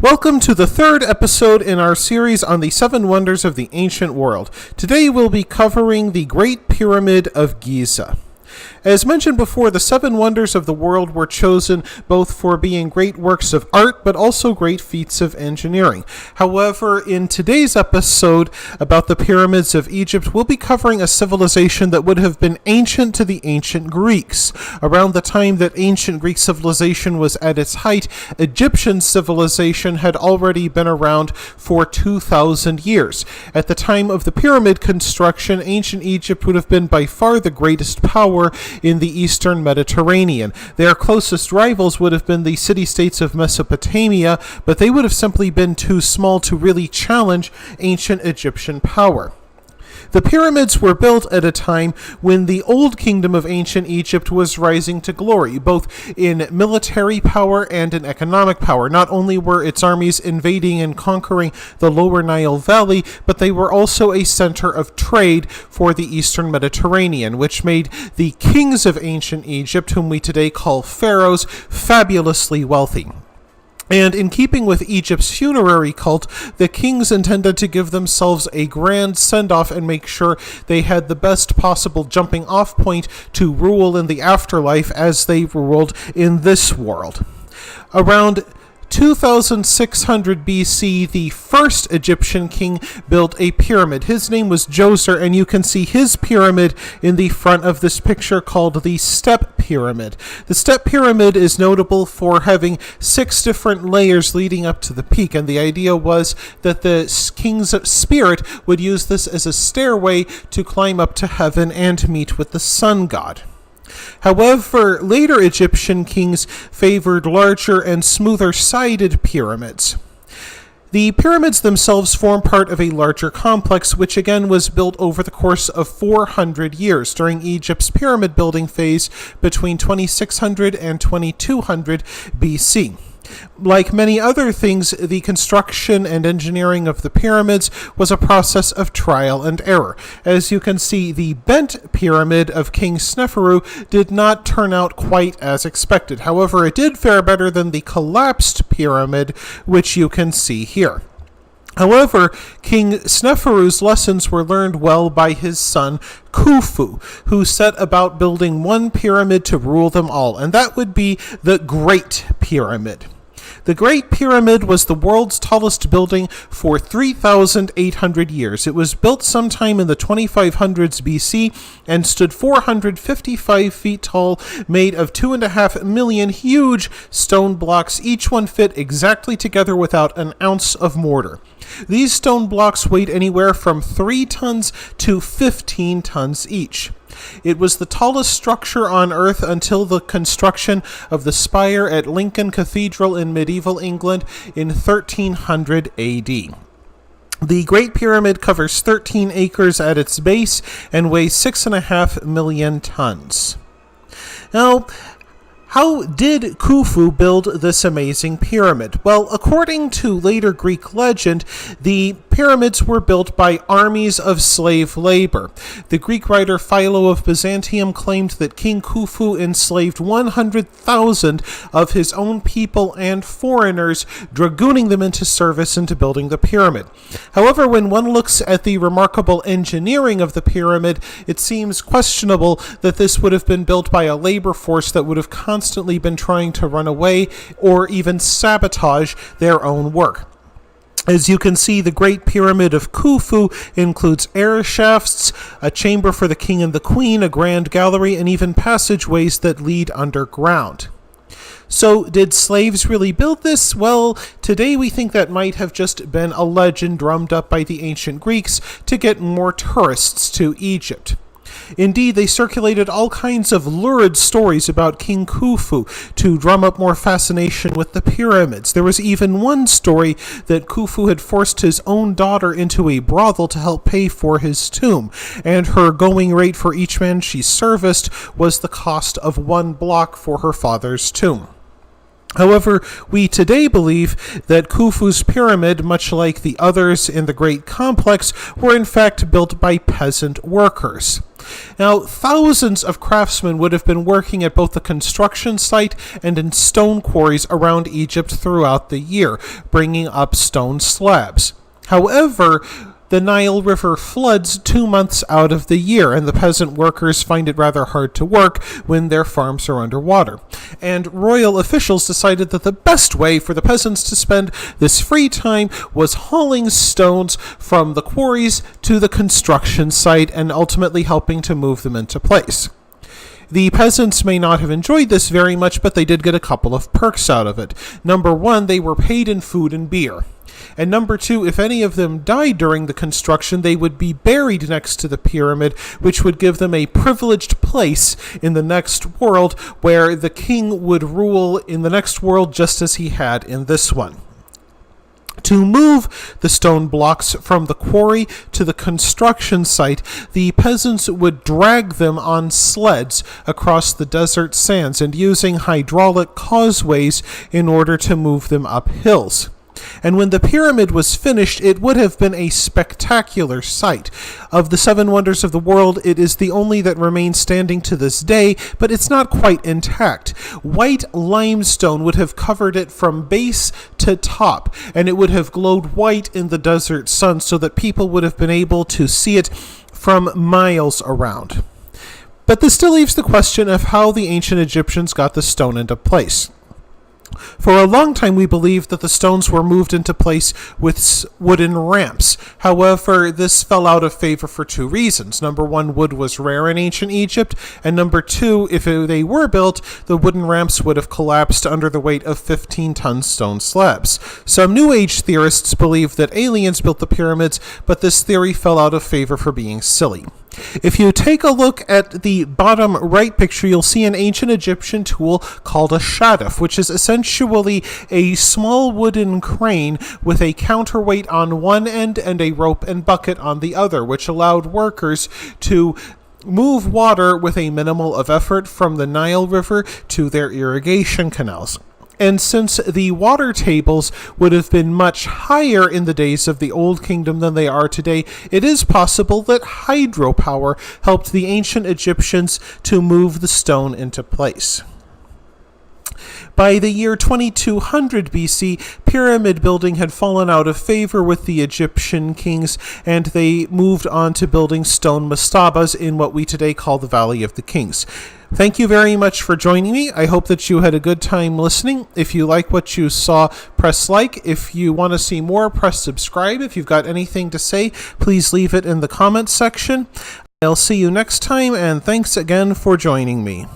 Welcome to the third episode in our series on the seven wonders of the ancient world. Today we'll be covering the Great Pyramid of Giza. As mentioned before, the seven wonders of the world were chosen both for being great works of art, but also great feats of engineering. However, in today's episode about the pyramids of Egypt, we'll be covering a civilization that would have been ancient to the ancient Greeks. Around the time that ancient Greek civilization was at its height, Egyptian civilization had already been around for 2,000 years. At the time of the pyramid construction, ancient Egypt would have been by far the greatest power in the eastern Mediterranean. Their closest rivals would have been the city-states of Mesopotamia, but they would have simply been too small to really challenge ancient Egyptian power. The pyramids were built at a time when the old kingdom of ancient Egypt was rising to glory, both in military power and in economic power. Not only were its armies invading and conquering the lower Nile Valley, but they were also a center of trade for the eastern Mediterranean, which made the kings of ancient Egypt, whom we today call pharaohs, fabulously wealthy. And in keeping with Egypt's funerary cult, the kings intended to give themselves a grand send-off and make sure they had the best possible jumping-off point to rule in the afterlife as they ruled in this world. Around 2600 BC, the first Egyptian king built a pyramid. His name was Djoser, and you can see his pyramid in the front of this picture called the Step Pyramid. The Step Pyramid is notable for having 6 different layers leading up to the peak, and the idea was that the king's spirit would use this as a stairway to climb up to heaven and meet with the sun god. However, later Egyptian kings favored larger and smoother-sided pyramids. The pyramids themselves form part of a larger complex, which again was built over the course of 400 years during Egypt's pyramid building phase between 2600 and 2200 BC. Like many other things, the construction and engineering of the pyramids was a process of trial and error. As you can see, the bent pyramid of King Sneferu did not turn out quite as expected. However, it did fare better than the collapsed pyramid, which you can see here. However, King Sneferu's lessons were learned well by his son Khufu, who set about building one pyramid to rule them all, and that would be the Great Pyramid. The Great Pyramid was the world's tallest building for 3,800 years. It was built sometime in the 2500s BC and stood 455 feet tall, made of 2.5 million huge stone blocks. Each one fit exactly together without an ounce of mortar. These stone blocks weighed anywhere from 3 tons to 15 tons each. It was the tallest structure on Earth until the construction of the spire at Lincoln Cathedral in medieval England in 1300 AD. The Great Pyramid covers 13 acres at its base and weighs 6.5 million tons. Now, how did Khufu build this amazing pyramid? Well, according to later Greek legend, the pyramids were built by armies of slave labor. The Greek writer Philo of Byzantium claimed that King Khufu enslaved 100,000 of his own people and foreigners, dragooning them into service into building the pyramid. However, when one looks at the remarkable engineering of the pyramid, it seems questionable that this would have been built by a labor force that would have constantly been trying to run away or even sabotage their own work. As you can see, the Great Pyramid of Khufu includes air shafts, a chamber for the king and the queen, a grand gallery, and even passageways that lead underground. So, did slaves really build this? Well, today we think that might have just been a legend drummed up by the ancient Greeks to get more tourists to Egypt. Indeed, they circulated all kinds of lurid stories about King Khufu to drum up more fascination with the pyramids. There was even one story that Khufu had forced his own daughter into a brothel to help pay for his tomb, and her going rate for each man she serviced was the cost of 1 block for her father's tomb. However, we today believe that Khufu's pyramid, much like the others in the Great Complex, were in fact built by peasant workers. Now, thousands of craftsmen would have been working at both the construction site and in stone quarries around Egypt throughout the year, bringing up stone slabs. However, the Nile River floods 2 months out of the year, and the peasant workers find it rather hard to work when their farms are underwater. And royal officials decided that the best way for the peasants to spend this free time was hauling stones from the quarries to the construction site and ultimately helping to move them into place. The peasants may not have enjoyed this very much, but they did get a couple of perks out of it. Number one, they were paid in food and beer. And number two, if any of them died during the construction, they would be buried next to the pyramid, which would give them a privileged place in the next world, where the king would rule in the next world just as he had in this one. To move the stone blocks from the quarry to the construction site, the peasants would drag them on sleds across the desert sands and using hydraulic causeways in order to move them up hills. And when the pyramid was finished, it would have been a spectacular sight. Of the 7 wonders of the world, it is the only that remains standing to this day, but it's not quite intact. White limestone would have covered it from base to top, and it would have glowed white in the desert sun so that people would have been able to see it from miles around. But this still leaves the question of how the ancient Egyptians got the stone into place. For a long time, we believed that the stones were moved into place with wooden ramps. However, this fell out of favor for 2 reasons. Number one, wood was rare in ancient Egypt, and number two, if they were built, the wooden ramps would have collapsed under the weight of 15-ton stone slabs. Some New Age theorists believe that aliens built the pyramids, but this theory fell out of favor for being silly. If you take a look at the bottom right picture, you'll see an ancient Egyptian tool called a shaduf, which is essentially a small wooden crane with a counterweight on one end and a rope and bucket on the other, which allowed workers to move water with a minimal of effort from the Nile River to their irrigation canals. And since the water tables would have been much higher in the days of the Old Kingdom than they are today, it is possible that hydropower helped the ancient Egyptians to move the stone into place. By the year 2200 BC, pyramid building had fallen out of favor with the Egyptian kings, and they moved on to building stone mastabas in what we today call the Valley of the Kings. Thank you very much for joining me. I hope that you had a good time listening. If you like what you saw, press like. If you want to see more, press subscribe. If you've got anything to say, please leave it in the comments section. I'll see you next time, and thanks again for joining me.